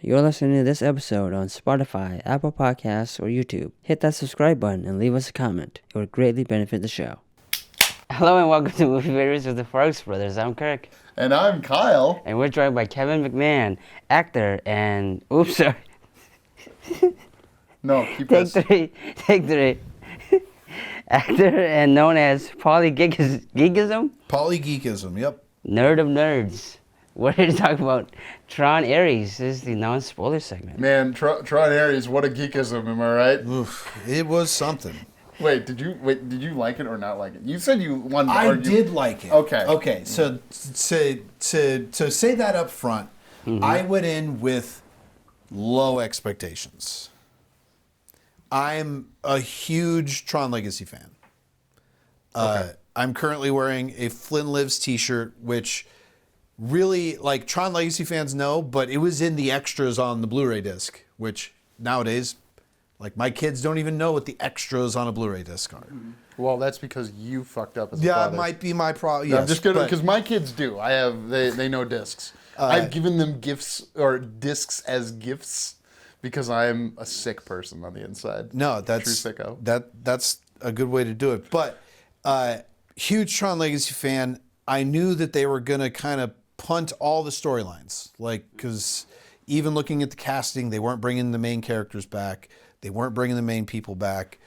You're listening to this episode on Spotify, Apple Podcasts, or YouTube. Hit that subscribe button and leave us a comment. It would greatly benefit the show. Hello and welcome to Movie Favorites with the Farx brothers. I'm Kirk. And I'm Kyle. And we're joined by Kevin McMahon, actor and... Oops, sorry. No, keep this. Take three. Actor and known as Polygeekism? Polygeekism, yep. Nerd of nerds. We're here to talk about Tron Ares. This is the non-spoiler segment. Man, Tron Ares, what a geekism, am I right? Oof, it was something. Wait, did you like it or not like it? You said you wanted to argue. I did like it. Okay. Okay, so to say that up front, I went in with low expectations. I'm a huge Tron Legacy fan. Okay. I'm currently wearing a Flynn Lives t-shirt, which really, like, Tron Legacy fans know, but it was in the extras on the Blu-ray disc, which nowadays, like, my kids don't even know what the extras on a Blu-ray disc are. Well, that's because you fucked up as a Yeah, father. it might be my problem. No, Yes, I'm just kidding, because my kids do. They know discs. I've given them gifts or discs as gifts because I'm a sick person on the inside. No, that's true sicko. That's a good way to do it. But huge Tron Legacy fan. I knew that they were gonna kind of punt all the storylines, like, because even looking at the casting, they weren't bringing the main characters back. They weren't bringing the main people back.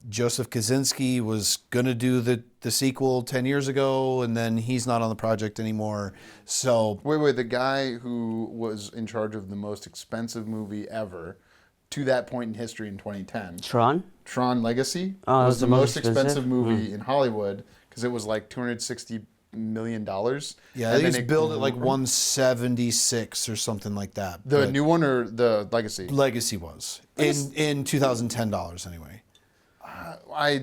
Joseph Kosinski was gonna do the sequel 10 years ago, and then he's not on the project anymore. So Wait, the guy who was in charge of the most expensive movie ever to that point in history in 2010. Tron Legacy was the most expensive movie in Hollywood because it was like $260 million. yeah, I think it's billed at like 176 or something like that. The new one or the Legacy? Legacy was in 2010 dollars anyway.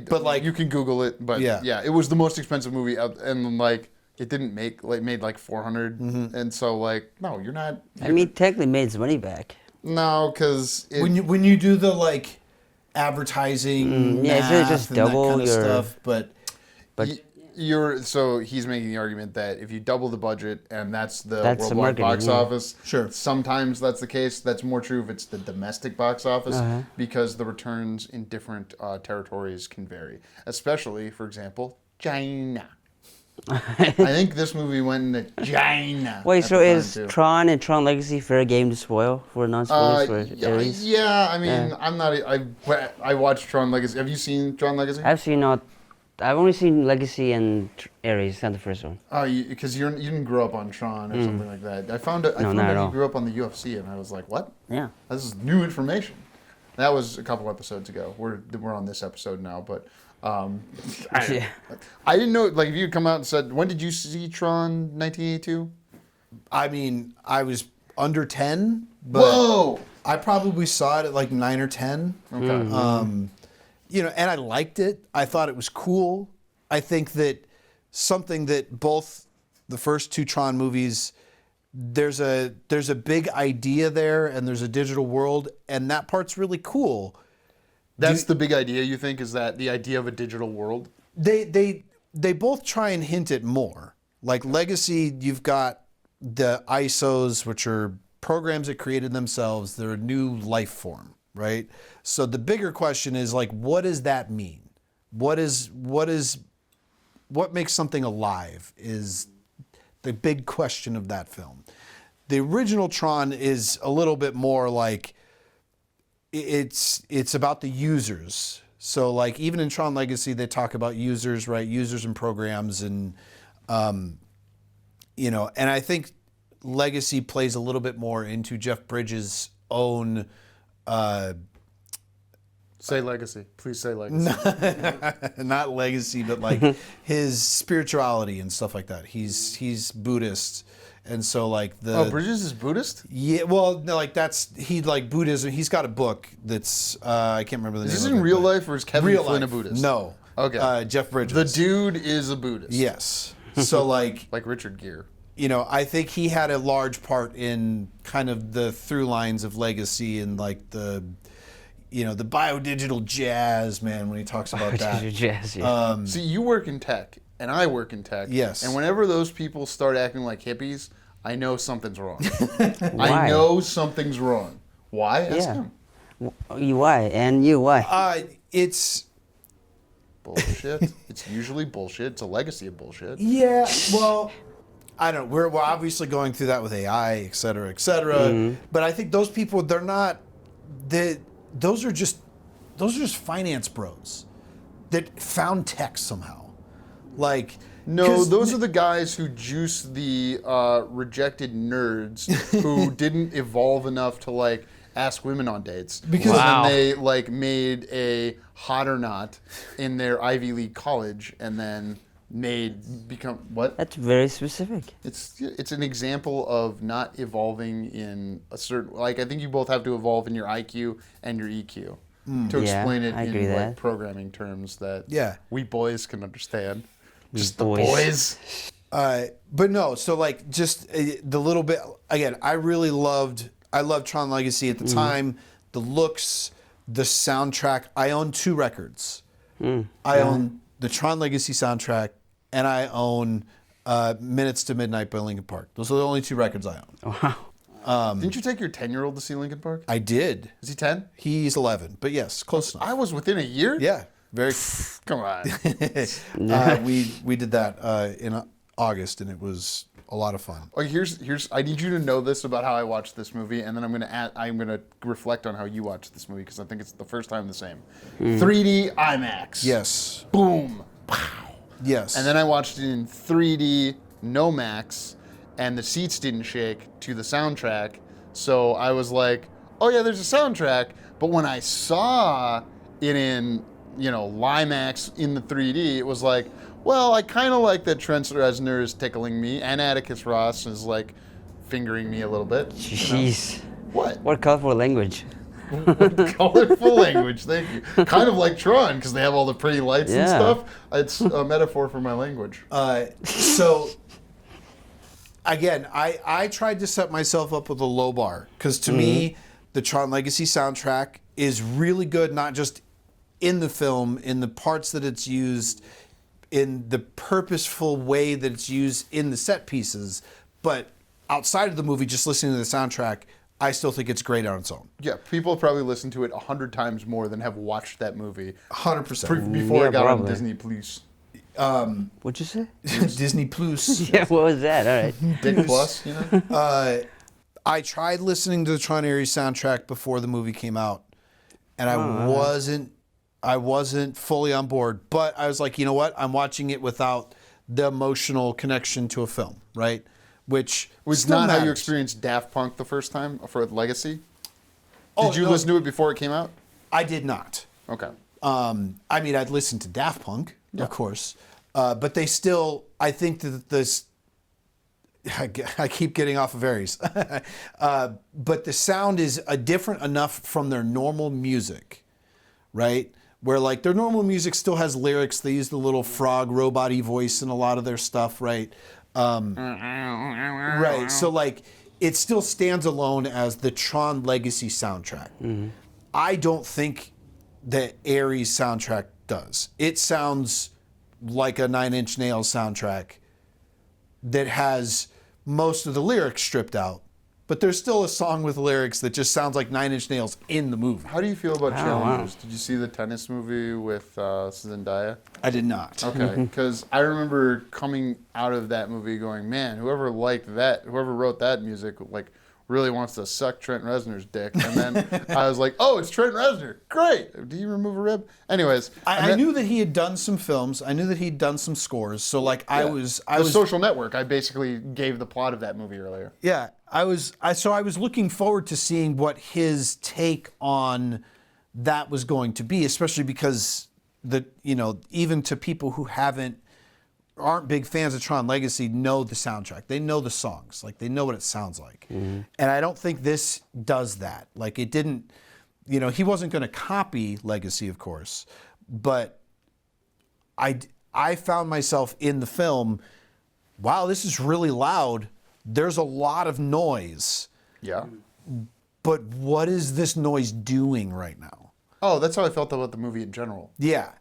But like you can Google it, but yeah, it was the most expensive movie out, and like it didn't make made like 400, and so like no, you're not. I mean, technically made its money back. No, because when you do the like advertising, yeah, it's just and double that kind of your stuff, but so he's making the argument that if you double the budget and that's the That's the worldwide box marketing, yeah. office, Sure. sometimes that's the case. That's more true if it's the domestic box office because the returns in different territories can vary. Especially, for example, China. I think this movie went into China. Wait, at so the time, is too. Tron and Tron Legacy fair game to spoil for non-spoilers for Ares? Yeah, I mean, I'm not. I watched Tron Legacy. Have you seen Tron Legacy? I've only seen Legacy and Ares, not the first one. Oh, because you didn't grow up on Tron or something like that. I found out not at you all. grew up on the UFC, and I was like, what? Yeah. This is new information. That was a couple episodes ago. We're on this episode now, but I didn't know. Like, if you had come out and said, when did you see Tron 1982? I mean, I was under 10, but Whoa! I probably saw it at like 9 or 10. Okay. You know, and I liked it. I thought it was cool. I think that something that both the first two Tron movies, there's a big idea there, and there's a digital world, and that part's really cool. That's the big idea, you think, is that the idea of a digital world? They both try and hint at more. Like Legacy, you've got the ISOs, which are programs that created themselves. They're a new life form, right? So the bigger question is, like, what does that mean? What makes something alive is the big question of that film. The original Tron is a little bit more like it's about the users. So like even in Tron Legacy, they talk about users, right? Users and programs, and you know, and I think Legacy plays a little bit more into Jeff Bridges' own. Say Legacy. Please say Legacy. Not Legacy, but like his spirituality and stuff like that. He's Buddhist, and so like the. Oh, Bridges is Buddhist? Yeah, well, no, like he like Buddhism. He's got a book that's I can't remember the name. Is this of in it, real but- life or is Kevin Real Flynn life. a Buddhist? No. Okay. Jeff Bridges. The dude is a Buddhist. Yes. So like Richard Gere. you know, I think he had a large part in kind of the through lines of Legacy and like the. You know, the biodigital jazz, man, when he talks about that. Biodigital jazz, yeah. See, you work in tech, and I work in tech. Yes. And whenever those people start acting like hippies, I know something's wrong. Why? I know something's wrong. Why? Ask him. Why? And you, why? It's Bullshit. It's usually bullshit. It's a legacy of bullshit. yeah. Well, I don't know. We're obviously going through that with AI, et cetera, et cetera. But I think those people, they're not. Those are just finance bros that found tech somehow. Like. No, those are the guys who juice the rejected nerds who didn't evolve enough to like ask women on dates. Because then they like made a hot or not in their Ivy League college and then become what? That's very specific. It's an example of not evolving in a certain like I think you both have to evolve in your IQ and your EQ to explain it in like programming terms that we boys can understand. Just the boys. But no, so like just the little bit again. I loved Tron Legacy at the time. The looks, the soundtrack. I own 2 records. I own the Tron Legacy soundtrack, and I own Minutes to Midnight by Linkin Park. Those are the only 2 records I own. Wow. Didn't you take your 10-year-old to see Linkin Park? I did. Is he 10? He's 11, but yes, close enough. I was within a year? Yeah. Very. Come on. We did that in August, and it was a lot of fun. Oh, here's. I need you to know this about how I watched this movie, and then I'm gonna reflect on how you watched this movie because I think it's the first time the same. 3D IMAX. Yes. Boom. Pow. Yes. And then I watched it in 3D No Max, and the seats didn't shake to the soundtrack, so I was like, oh yeah, there's a soundtrack. But when I saw it in Limax in the 3D, it was like, well, I kind of like that Trent Reznor is tickling me, and Atticus Ross is like fingering me a little bit. Jeez. What? What colorful language. Colorful language, thank you. Kind of like Tron, because they have all the pretty lights and stuff. It's a metaphor for my language. So, again, I tried to set myself up with a low bar, because to me, the Tron Legacy soundtrack is really good, not just in the film, in the parts that it's used, in the purposeful way that it's used in the set pieces, but outside of the movie, just listening to the soundtrack, I still think it's great on its own. Yeah, people have probably listened to it 100 times more than have watched that movie. 100%. Before it got probably. on Disney Plus. What'd you say? Disney Plus. Yeah, what was that? All right. Big Plus, I tried listening to the Tron Ares soundtrack before the movie came out, and I wasn't fully on board. But I was like, you know what? I'm watching it without the emotional connection to a film, right? Which was still not how you matters. experienced Daft Punk the first time for Legacy? Oh, Did you no. listen to it before it came out? I did not. Okay. I mean, I'd listened to Daft Punk, of course, but they still. I think that this. I keep getting off of Ares, but the sound is different enough from their normal music, right? Where like their normal music still has lyrics. They use the little frog robot-y voice in a lot of their stuff, right? Right. So like it still stands alone as the Tron Legacy soundtrack. I don't think the Ares soundtrack does. It sounds like a Nine Inch Nails soundtrack that has most of the lyrics stripped out, but there's still a song with lyrics that just sounds like Nine Inch Nails in the movie. How do you feel about Challengers? Did you see the tennis movie with Zendaya? I did not. Okay, because I remember coming out of that movie going, man, whoever wrote that music, like, really wants to suck Trent Reznor's dick. And then I was like, oh, it's Trent Reznor. Great. Do you remove a rib? Anyways. I knew that he had done some films. I knew that he'd done some scores. So like I was Social Network. I basically gave the plot of that movie earlier. Yeah. I was looking forward to seeing what his take on that was going to be, especially because even to people who aren't big fans of Tron Legacy know the soundtrack. They know the songs. Like they know what it sounds like. And I don't think this does that. Like it didn't, he wasn't going to copy Legacy, of course, but I found myself in the film, wow, this is really loud. There's a lot of noise. Yeah. But what is this noise doing right now? Oh, that's how I felt about the movie in general. Yeah.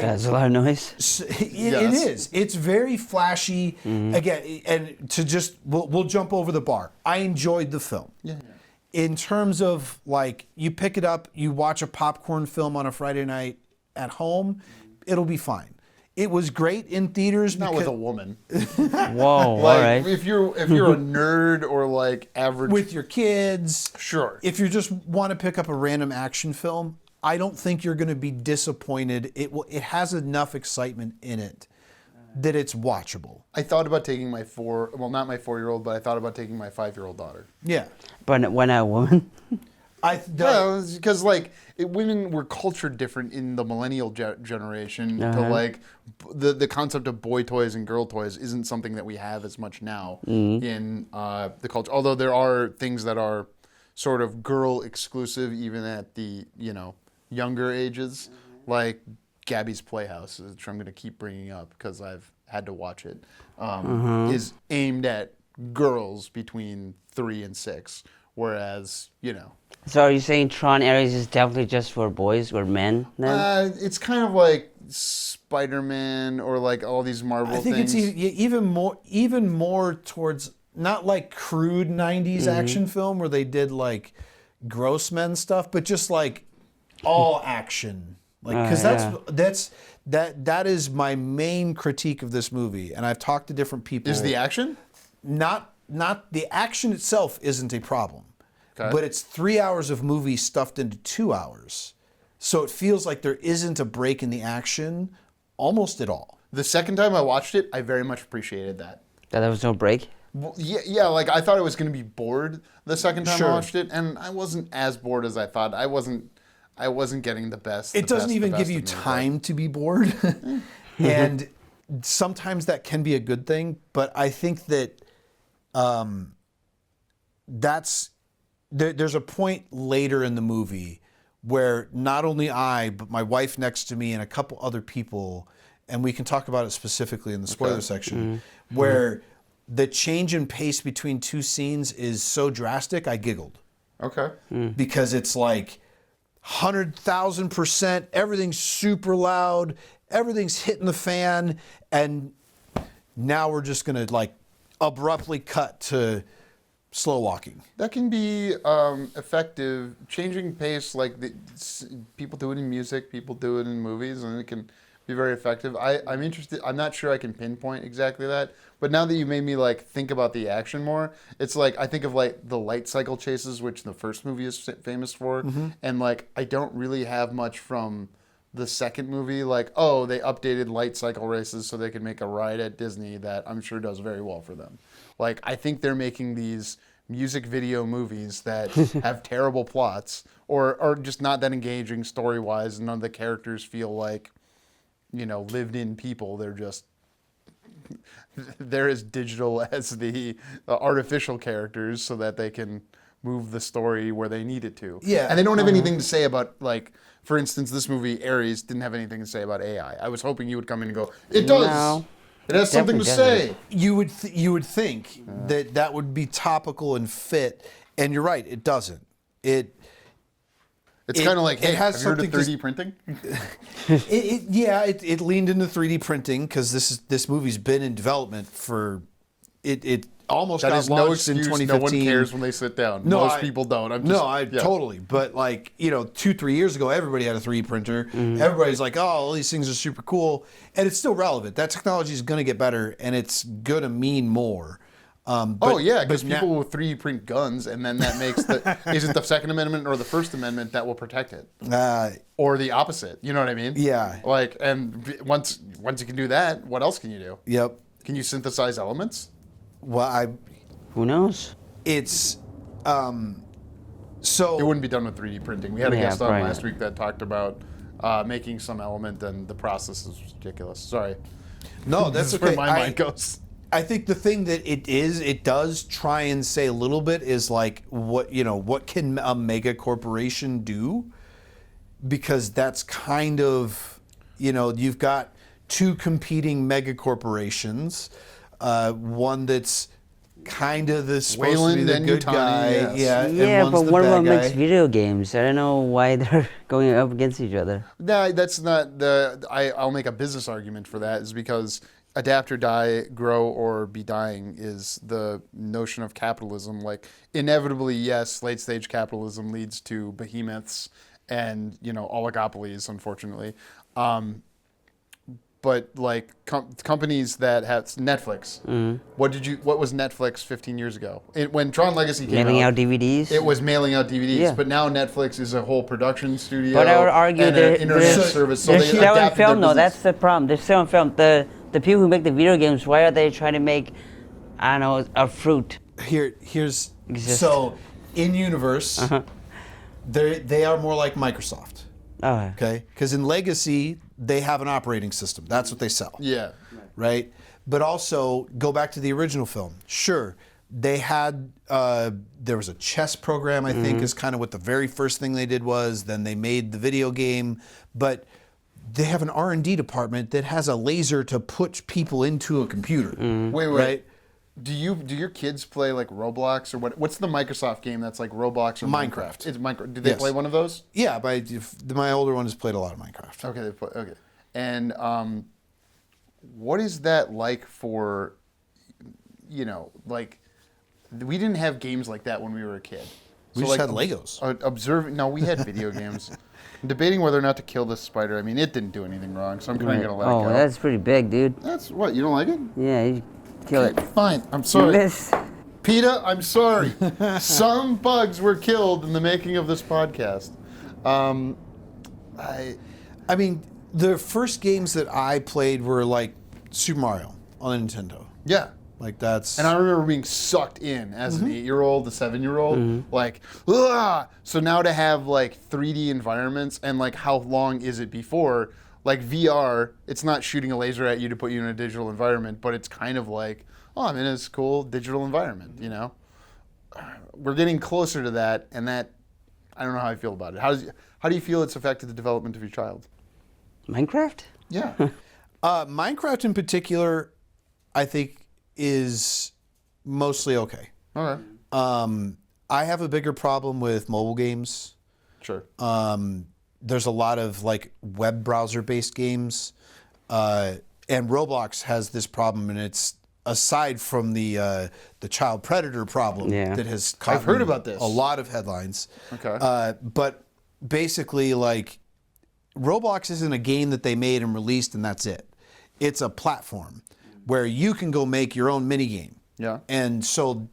That's a lot of noise. It is. It's very flashy. Again, and to just we'll jump over the bar. I enjoyed the film. Yeah. In terms of like, you pick it up, you watch a popcorn film on a Friday night at home, it'll be fine. It was great in theaters. Not with a woman. Whoa, Like, all right. if you're a nerd or like average With your kids. Sure. If you just want to pick up a random action film, I don't think you're going to be disappointed. It has enough excitement in it that it's watchable. I thought about taking not my 4-year-old, but I thought about taking my 5-year-old daughter. Yeah. But when a woman? Well, because women were cultured different in the millennial generation. To like the concept of boy toys and girl toys isn't something that we have as much now in the culture. Although there are things that are sort of girl exclusive, even at the younger ages, like Gabby's Playhouse, which I'm going to keep bringing up because I've had to watch it, is aimed at girls between 3 and 6, whereas So are you saying Tron Ares is definitely just for boys or men then? it's kind of like Spider-Man or like all these Marvel I think things. it's even more towards not like crude 90s action film where they did like gross men stuff, but just like all action. Like, because that is my main critique of this movie, and I've talked to different people. Is the action? Not the action itself isn't a problem, Okay. but it's 3 hours of movie stuffed into 2 hours, so it feels like there isn't a break in the action almost at all. The second time I watched it, I very much appreciated that. That there was no break? Well, yeah, like I thought I was going to be bored the second time Sure. I watched it, and I wasn't as bored as I thought. I wasn't getting the best. It doesn't even give you time to be bored. And sometimes that can be a good thing, but I think that there's a point later in the movie where not only I, but my wife next to me and a couple other people, and we can talk about it specifically in the spoiler section, where the change in pace between two scenes is so drastic, I giggled. Okay. Because it's like 100,000%, everything's super loud, everything's hitting the fan, and now we're just gonna like abruptly cut to slow walking. That can be effective. Changing pace, like people do it in music, people do it in movies, and it can be very effective. I'm interested. I'm not sure I can pinpoint exactly that, but now that you made me like think about the action more, it's like I think of like the light cycle chases, which the first movie is famous for, and like I don't really have much from the second movie. Like, oh, they updated light cycle races so they can make a ride at Disney that I'm sure does very well for them. Like, I think they're making these music video movies that have terrible plots or are just not that engaging story-wise, and none of the characters feel like, lived-in people. They're as digital as the artificial characters so that they can move the story where they need it to. Yeah. And they don't have anything to say about, like, for instance, this movie, Ares, didn't have anything to say about AI. I was hoping you would come in and go, it does! No. It has something to say! You would think that would be topical and fit, and you're right, it doesn't. It's kind of like, hey, has have you heard of something 3D printing? it leaned into 3D printing because this movie's been in development for it almost That got is no launched in excuse. 2015. No one cares when they sit down. No, Most people don't. Totally. But like 2-3 years ago, everybody had a 3D printer. Everybody's like, oh, all these things are super cool, and it's still relevant. That technology is going to get better, and it's going to mean more. Because people will 3D print guns, and then that makes is it the Second Amendment or the First Amendment that will protect it, or the opposite? You know what I mean? Yeah. Like, and once you can do that, what else can you do? Yep. Can you synthesize elements? Well, Who knows? it's so It wouldn't be done with 3D printing. We had a Yeah, guest on probably last not. week that talked about making some element, and the process is ridiculous. Sorry. no, that's This is okay. where my mind goes. I think the thing that it does try and say a little bit is like what can a mega corporation do? Because that's kind of, you've got two competing mega corporations, one that's kind of the supposed to be Wayland the and good Yutani, guy. yes. Yeah, and Yeah, one's but the one of bad them makes guy. video games. I don't know why they're going up against each other. No, that's not the. I'll make a business argument for that. Is because adapt or die, grow or be dying is the notion of capitalism. Like inevitably, yes, late stage capitalism leads to behemoths and oligopolies, unfortunately. But like companies that have Netflix. What was Netflix 15 years ago? When Tron Legacy came Mailing out, out DVDs. it was mailing out DVDs. Yeah. But now Netflix is a whole production studio. But I would argue and they're an internet service. So they're they still in adapted film their though. business. That's the problem. They're still in film. The people who make the video games, why are they trying to make, I don't know, a fruit? Here's Exist. so in universe, they are more like Microsoft. Oh, Okay, because in Legacy they have an operating system. That's what they sell. Yeah. Right. But also go back to the original film. Sure, they had there was a chess program. I think is kind of what the very first thing they did was. Then they made the video game, but they have an R&D department that has a laser to put people into a computer. Wait. Right. Do your kids play like Roblox or what? What's the Microsoft game that's like Roblox or Minecraft. It's Minecraft. Did they Yes. play one of those? Yeah, my older one has played a lot of Minecraft. Okay, they play. Okay, and what is that like for? Like we didn't have games like that when we were a kid. We just had Legos. Observing. No, we had video games. I'm debating whether or not to kill this spider. I mean, it didn't do anything wrong, so I'm kind of gonna let it oh, go. that's pretty big, dude. That's what you don't like it. Yeah, you kill it. Fine. I'm sorry. Miss. PETA, I'm sorry. Some bugs were killed in the making of this podcast. I mean, the first games that I played were like Super Mario on a Nintendo. Yeah. Like that's. And I remember being sucked in as an 8-year-old, a 7-year-old. Like, ugh! So now to have like 3D environments and like how long is it before? Like VR, it's not shooting a laser at you to put you in a digital environment, but it's kind of like, oh, I'm in this cool digital environment, We're getting closer to that, and that, I don't know how I feel about it. How do you feel it's affected the development of your child? Minecraft? Yeah. Minecraft in particular, I think, is mostly okay. All right. I have a bigger problem with mobile games. Sure. There's a lot of like web browser based games, and Roblox has this problem, and it's aside from the child predator problem that has caught I've heard about this. a lot of headlines. Okay. But basically, like Roblox isn't a game that they made and released, and that's it. It's a platform where you can go make your own mini game. Yeah. And so,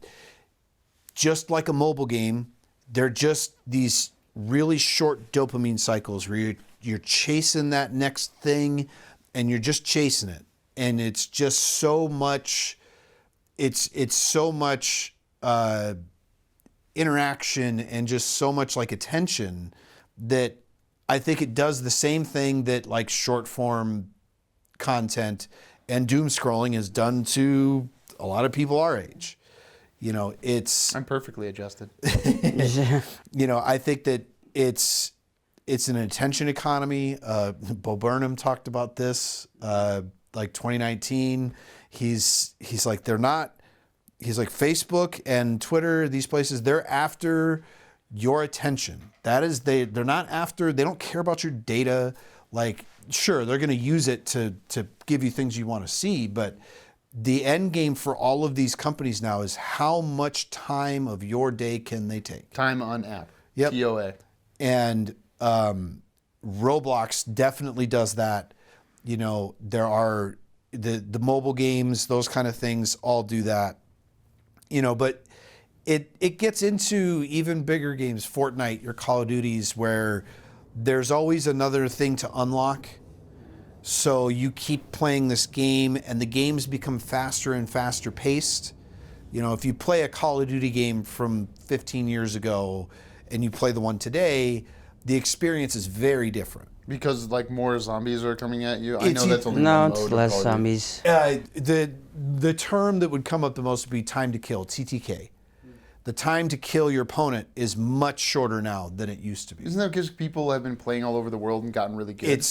just like a mobile game, they're just these really short dopamine cycles where you're chasing that next thing, and you're just chasing it, and it's just so much. It's so much interaction and just so much like attention that I think it does the same thing that like short form content and doom scrolling has done to a lot of people our age. It's I'm perfectly adjusted. I think that it's an attention economy. Bo Burnham talked about this like 2019. He's like he's like Facebook and Twitter, these places, they're after your attention. That is, they don't care about your data. Like, sure, they're going to use it to give you things you want to see, but the end game for all of these companies now is how much time of your day can they take? Time on app. Yep. TOA. And Roblox definitely does that. There are the mobile games, those kind of things all do that. But it gets into even bigger games, Fortnite, your Call of Duties, where there's always another thing to unlock. So you keep playing this game, and the games become faster and faster paced. If you play a Call of Duty game from 15 years ago and you play the one today, the experience is very different. Because like more zombies are coming at you. I know that's only No, one it's mode of less Call of Duty. zombies. The term that would come up the most would be time to kill, TTK. The time to kill your opponent is much shorter now than it used to be. Isn't that because people have been playing all over the world and gotten really good?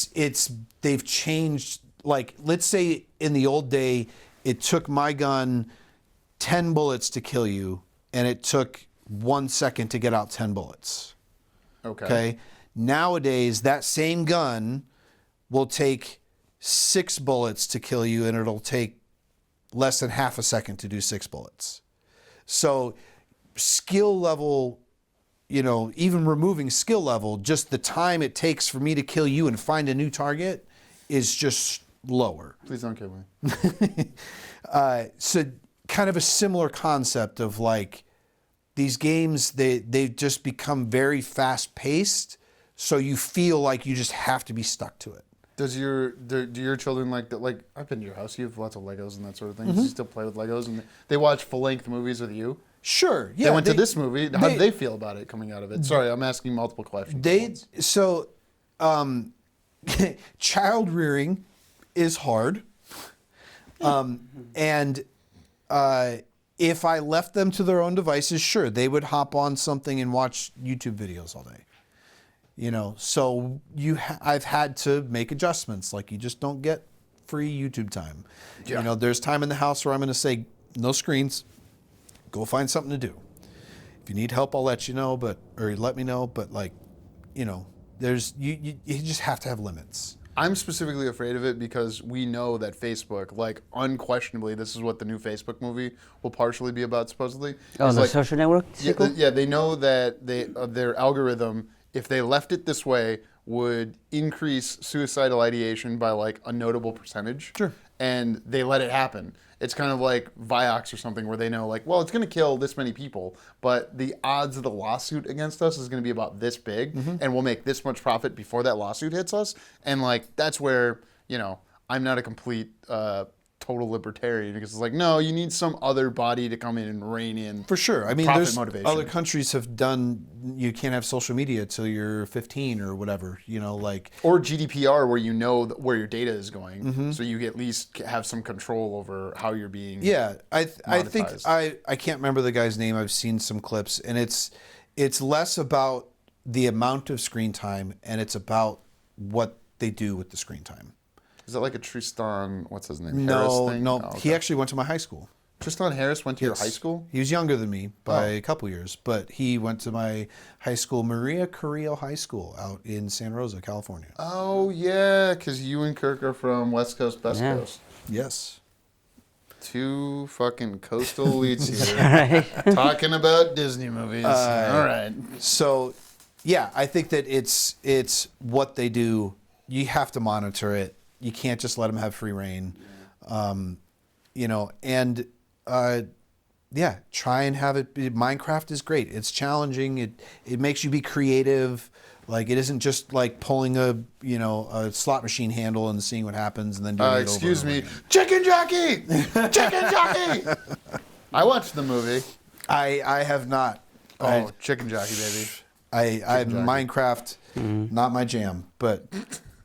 They've changed. Like, let's say in the old day, it took my gun 10 bullets to kill you, and it took 1 second to get out 10 bullets. Okay. Nowadays, that same gun will take 6 bullets to kill you, and it'll take less than half a second to do 6 bullets. So skill level, even removing skill level, just the time it takes for me to kill you and find a new target is just lower. Please don't kill me. So kind of a similar concept of like these games, they've just become very fast paced. So you feel like you just have to be stuck to it. Do your children like that? Like, I've been to your house. You have lots of Legos and that sort of thing. Do you still play with Legos? And they watch full-length movies with you? Sure. Yeah. They went to this movie. How did they feel about it coming out of it? Sorry, I'm asking multiple questions. Child rearing is hard. And if I left them to their own devices, sure, they would hop on something and watch YouTube videos all day. So I've had to make adjustments. Like, you just don't get free YouTube time. Yeah. There's time in the house where I'm going to say, no screens, go find something to do. If you need help, I'll let you know, or let me know. But there's you just have to have limits. I'm specifically afraid of it because we know that Facebook, like, unquestionably, this is what the new Facebook movie will partially be about, supposedly. Oh, the social network sequel? Yeah, they know that their algorithm, if they left it this way, would increase suicidal ideation by like a notable percentage. Sure. And they let it happen. It's kind of like Vioxx or something where they know, like, well, it's going to kill this many people, but the odds of the lawsuit against us is going to be about this big, and we'll make this much profit before that lawsuit hits us. And like, that's where, I'm not a complete total libertarian, because it's like, no, you need some other body to come in and rein in. For sure. I mean, there's motivation. Other countries have done, you can't have social media till you're 15 or whatever, Or GDPR, where you know where your data is going, so you at least have some control over how you're being I think, I can't remember the guy's name. I've seen some clips, and it's less about the amount of screen time, and it's about what they do with the screen time. Is that like a Tristan, what's his name? Harris thing? No. Oh, okay. He actually went to my high school. Tristan Harris went to your high school? He was younger than me by a couple years, but he went to my high school, Maria Carrillo High School, out in San Rosa, California. Oh, yeah, because you and Kirk are from West Coast, Best Coast. Yes. Two fucking coastal elites here talking about Disney movies. All right. So, yeah, I think that it's what they do. You have to monitor it. You can't just let them have free reign, and try and have it. Minecraft is great. It's challenging. It makes you be creative. Like, it isn't just like pulling a slot machine handle and seeing what happens and then doing it excuse over me, and over again. chicken jockey, chicken jockey. I watched the movie. I have not. Chicken jockey, baby. I Minecraft, not my jam, but.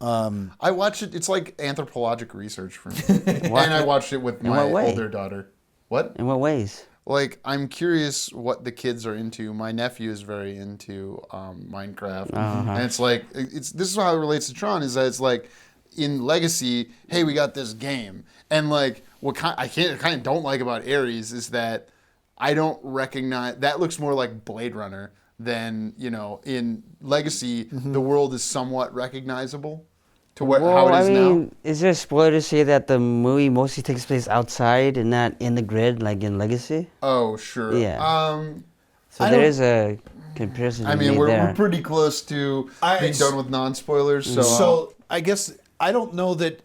I watched it. It's like anthropologic research for me. And I watched it with my older daughter. What? In what ways? Like, I'm curious what the kids are into. My nephew is very into Minecraft, and it's like this is how it relates to Tron. Is that it's like in Legacy, hey, we got this game, and like what I kind of don't like about Ares is that I don't recognize that looks more like Blade Runner than in Legacy. The world is somewhat recognizable to how it is now. Is there a spoiler to say that the movie mostly takes place outside and not in the grid like in Legacy? Oh, sure. Yeah. So there is a comparison. I mean, we're pretty close to being done with non-spoilers. So I guess I don't know that.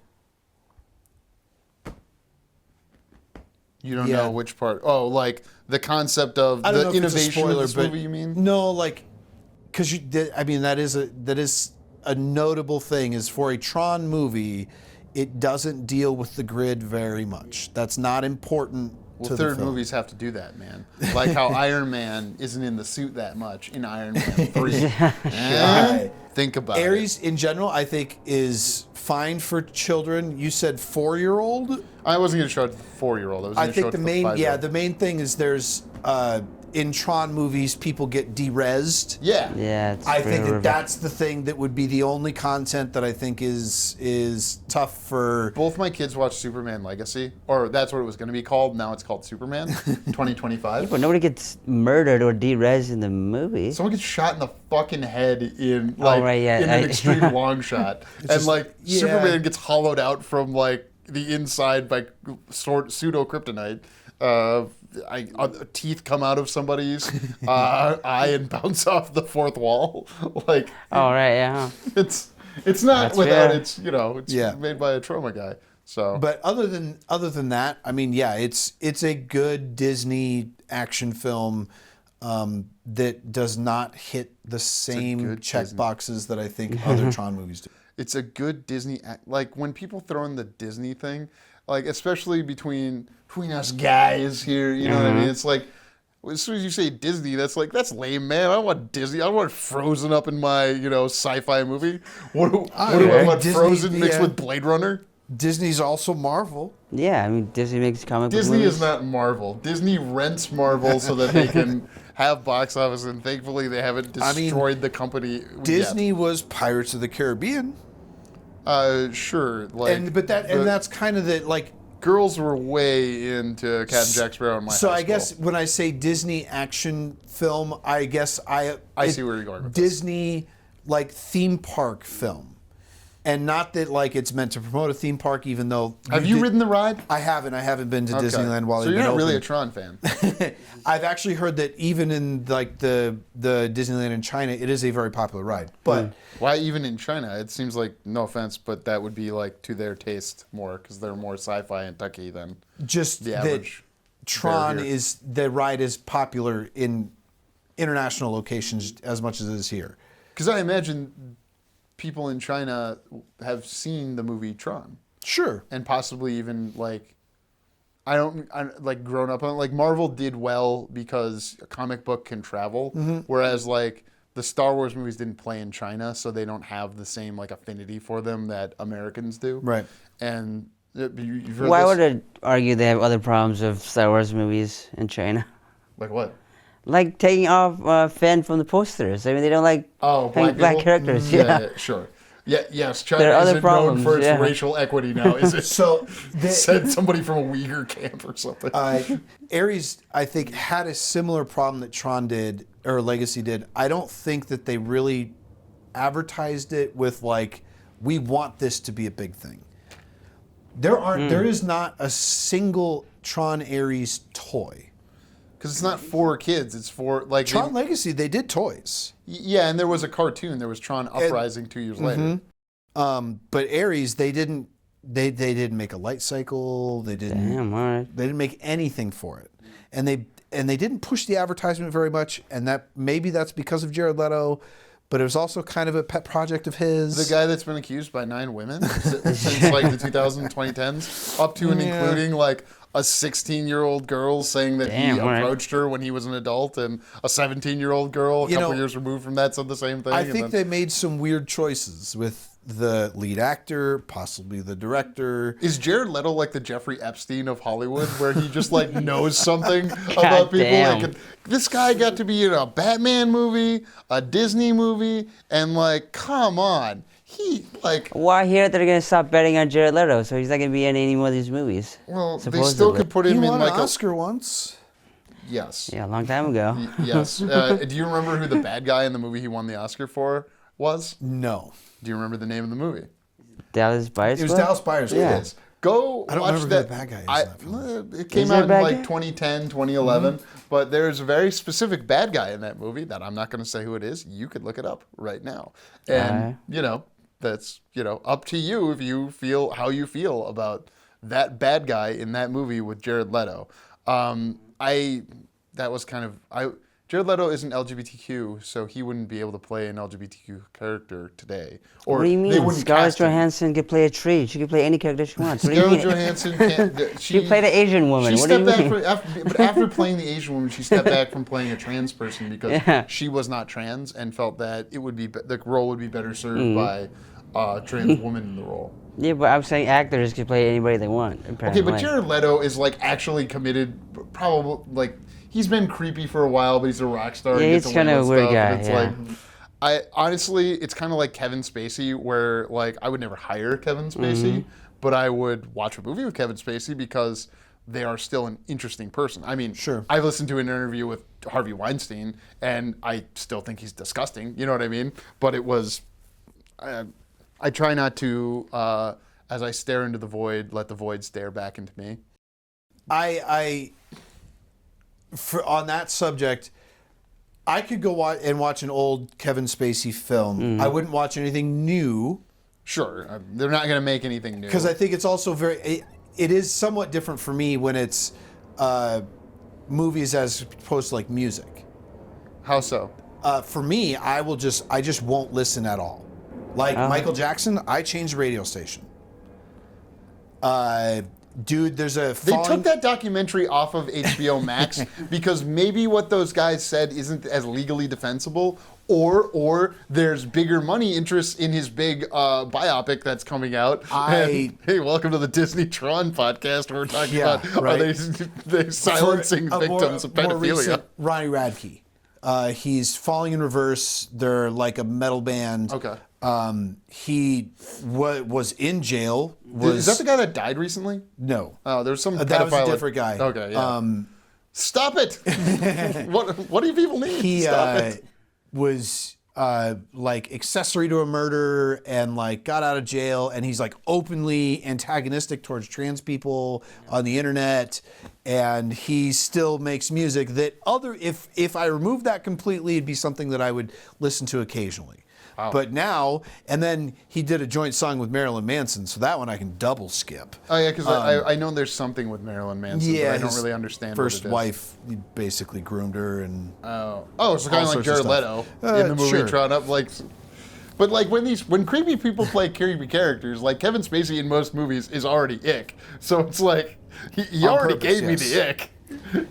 You don't know which part. Oh, like the concept of the innovation of this movie, you mean? No, like, because that is a notable thing is for a Tron movie, it doesn't deal with the grid very much. That's not important to the film. Third movies have to do that, man. Like how Iron Man isn't in the suit that much in Iron Man 3. Think about it. Ares, in general, I think, is fine for children. You said 4-year-old? I wasn't going to show it to the 4-year-old. I think the main thing is there's in Tron movies people get de-resed. Yeah. Yeah, it's I think real- that's the thing that would be the only content that I think is tough for. Both my kids watched Superman Legacy, or that's what it was going to be called. Now it's called Superman 2025. But nobody gets murdered or de-res in the movie. Someone gets shot in the fucking head in like right, yeah, in an extreme long shot, and just- like yeah. Superman gets hollowed out from like the inside by pseudo kryptonite. Teeth come out of somebody's eye and bounce off the fourth wall. Like, Oh, right, yeah. it's not That's without fair. it's it's Yeah. made by a trauma guy. So, But other than that, I mean, yeah, it's a good Disney action film that does not hit the same good check Disney. boxes that I think other Tron movies do. it's a good Disney like when people throw in the Disney thing, like especially between us guys here, you know what I mean? It's like as soon as you say Disney, that's lame, man. I don't want Disney. I don't want Frozen up in my sci-fi movie. What do I want? Disney, Frozen mixed yeah. with Blade Runner? Disney's also Marvel. Yeah, I mean, Disney makes comic book Disney movies. is not Marvel. Disney rents Marvel so that they can have box office, and thankfully they haven't destroyed the company. Disney was Pirates of the Caribbean, Sure, like, but that's kind of the like. girls were way into Captain Jack Sparrow in my So high I school. guess when I say Disney action film, I guess I see where you're going with this. Disney like theme park film, and not that like it's meant to promote a theme park, even though Have you ridden the ride? I haven't. I haven't been to Okay. Disneyland while so they've you're been not really a open. Tron fan. I've actually heard that even in like the Disneyland in China, it is a very popular ride. But Why even in China? It seems like, no offense, but that would be like to their taste more because they're more sci-fi and techy than just the that average. Tron bear here. is the ride is popular in international locations as much as it is here. Because I imagine people in China have seen the movie Tron Sure. and possibly even like like grown up on it. Like Marvel did well because a comic book can travel, whereas like the Star Wars movies didn't play in China, so they don't have the same like affinity for them that Americans do. Right. And you've heard Why this? would I argue they have other problems of Star Wars movies in China? Like what? Like taking off Finn from the posters. I mean, they don't like having black people? characters. Yeah, Yeah. sure. Yeah, yes. China There are other isn't known problems, for its yeah. racial equity now, is it? So Send somebody from a Uyghur camp or something. Ares, I think, had a similar problem that Tron did or Legacy did. I don't think that they really advertised it with like, we want this to be a big thing. There is not a single Tron Ares toy. Because it's not for kids. It's for like Tron Legacy, they did toys. yeah, and there was a cartoon. There was Tron Uprising 2 years later. But Ares, they didn't make a light cycle. They didn't. Damn, all right. They didn't make anything for it, and they didn't push the advertisement very much. And that maybe that's because of Jared Leto, but it was also kind of a pet project of his. The guy that's been accused by 9 women since like the 2010s, up to and including like a 16-year-old girl saying that Damn, he all right. approached her when he was an adult, and a 17-year-old girl a You couple know, years removed from that said the same thing. I and think then- they made some weird choices with the lead actor, possibly the director. Is Jared Leto like the Jeffrey Epstein of Hollywood, where he just like knows something about people? damn. Like, this guy got to be in a Batman movie, a Disney movie, and like, come on, he like. Why here they're gonna stop betting on Jared Leto, so he's not gonna be in any more of these movies. Well, they supposedly. still could put He him in won like an a Oscar once. yes, Yeah, a long time ago. yes. Do you remember who the bad guy in the movie he won the Oscar for was? No, Do you remember the name of the movie? Dallas Buyers it was Club? Dallas Buyers. Yeah. Club. Is. Go I don't watch remember who that. the bad guy is in that film. It came there out a in bad like guy? 2010, 2011, but there's a very specific bad guy in that movie that I'm not going to say who it is. You could look it up right now. And, that's, up to you if you feel how you feel about that bad guy in that movie with Jared Leto. Jared Leto isn't LGBTQ, so he wouldn't be able to play an LGBTQ character today. Or What do you they mean? wouldn't Scarlett cast him. Johansson could play a tree. She could play any character she wants. What do you Scarlett mean? Johansson can't. She played an Asian woman. She What do you stepped back mean? but after playing the Asian woman, she stepped back from playing a trans person because Yeah. she was not trans and felt that it would be the role would be better served Mm. by a trans woman in the role. Yeah, but I'm saying actors can play anybody they want. Okay, Apparently. but Jared Leto is like actually committed. Probably like he's been creepy for a while, but he's a rock star. Yeah, he gets he's away kinda with a weird stuff, guy, and it's yeah. like, I honestly, it's kind of like Kevin Spacey, where like I would never hire Kevin Spacey, but I would watch a movie with Kevin Spacey because they are still an interesting person. I mean, Sure. I've listened to an interview with Harvey Weinstein, and I still think he's disgusting. You know what I mean? But it was, I try not to, as I stare into the void, let the void stare back into me. On that subject, I could go watch an old Kevin Spacey film. I wouldn't watch anything new. Sure, they're not going to make anything new. Because I think it's also it is somewhat different for me when it's movies as opposed to like music. How so? For me, I just won't listen at all. Like Michael Jackson, I changed the radio station. Dude, there's a They took that documentary off of HBO Max because maybe what those guys said isn't as legally defensible, or there's bigger money interest in his big biopic that's coming out. And, hey, welcome to the Disney Tron podcast where we're talking about right. are they silencing victims of more pedophilia. recent, Ronnie Radke. He's Falling in Reverse. They're like a metal band. Okay. He was in jail. Is that the guy that died recently? No. Oh, there's some pedophile. That was a different guy. Okay, yeah. Stop it! What do you people need? He Stop it. was like accessory to a murder and like got out of jail, and he's like openly antagonistic towards trans people on the internet, and he still makes music that if I remove that completely, it'd be something that I would listen to occasionally. Wow. But now, and then he did a joint song with Marilyn Manson, so that one I can double skip. Oh yeah, because I know there's something with Marilyn Manson, but I don't really understand. First what it is. wife basically groomed her, and so kind of like Jared Leto in the movie Tron Up, like. But like when creepy people play creepy characters, like Kevin Spacey in most movies is already ick, so it's like he already gave me the ick,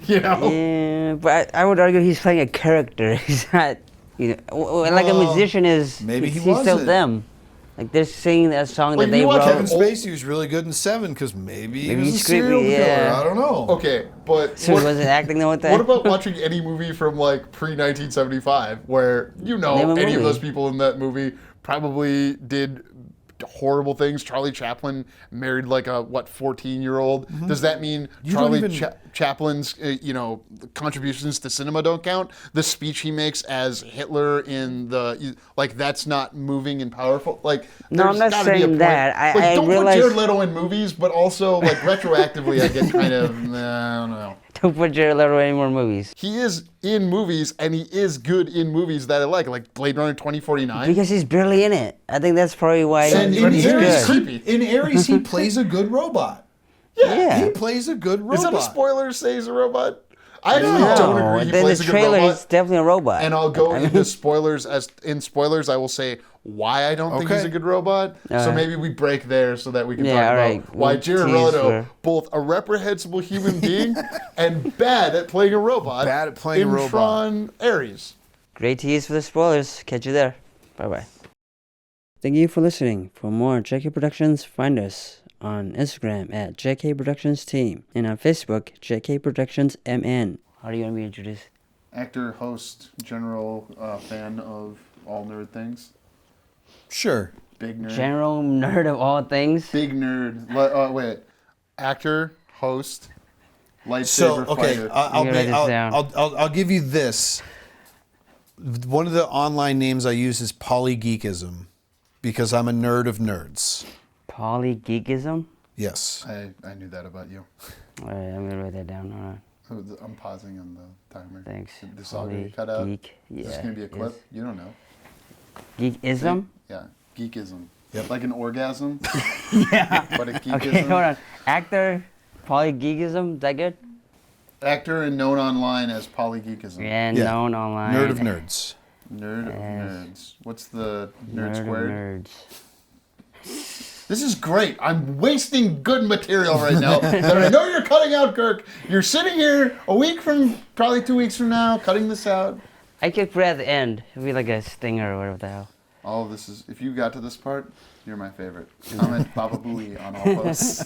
you know. Yeah, but I would argue he's playing a character. He's not. You know, like a musician is, maybe he's still them. Like they're singing that song Like, that they wrote. Kevin Spacey was really good in Seven because maybe he was a he's serial creepy, killer. yeah. I don't know. Okay, but So he wasn't acting though with that? What about watching any movie from like pre-1975 where Name a any movie. of those people in that movie probably did horrible things? Charlie Chaplin married like a 14-year-old. Does that mean Charlie Chaplin's contributions to cinema don't count? The speech he makes as Hitler in that's not moving and powerful. Like No, I'm not saying that. I don't realize... put Jared Leto in movies, but also like retroactively, I get kind of I don't know. Don't put Jared Leto in any more movies. He is in movies, and he is good in movies that I like Blade Runner 2049. Because he's barely in it. I think that's probably why he's good. Creepy. In Ares, he plays a good robot. Yeah. He plays a good robot. Is that a spoiler to say he's a robot? I don't agree he Then plays the a good trailer, robot. he's definitely a robot. And I'll go into spoilers. In spoilers, I will say why I don't think he's a good robot. So maybe we break there so that we can talk about why Jared Leto, both a reprehensible human being and bad at playing a robot. Bad at playing a robot. In Tron Ares. Great tease for the spoilers. Catch you there. Bye-bye. Thank you for listening. For more JK Productions, find us on Instagram at JK Productions Team and on Facebook, JK Productions MN. How are you going to be introduced? Actor, host, general fan of all nerd things. Sure. Big nerd. General nerd of all things. Big nerd. Wait. Actor, host, lightsaber fighter. I'll give you this. One of the online names I use is Polygeekism because I'm a nerd of nerds. Polygeekism? Yes. I knew that about you. All right, I'm going to write that down. All right. I'm pausing on the timer. Thanks. Did this all get cut out? Geek. Yeah. Is this going to be a clip? You don't know. Geekism? Yeah. Geekism. Yep. Like an orgasm? Yeah. But a geekism? Okay, hold on. Actor, Polygeekism, is that good? Actor and known online as Polygeekism. Yeah, known online. Nerd of nerds. Nerd of nerds. What's the nerd Nerd squared? of nerds. This is great. I'm wasting good material right now that I know you're cutting out, Kirk. You're sitting here probably 2 weeks from now, cutting this out. I could put it at the end. It'd be like a stinger or whatever the hell. All of this is, if you got to this part, you're my favorite. Comment Baba Booey on all posts.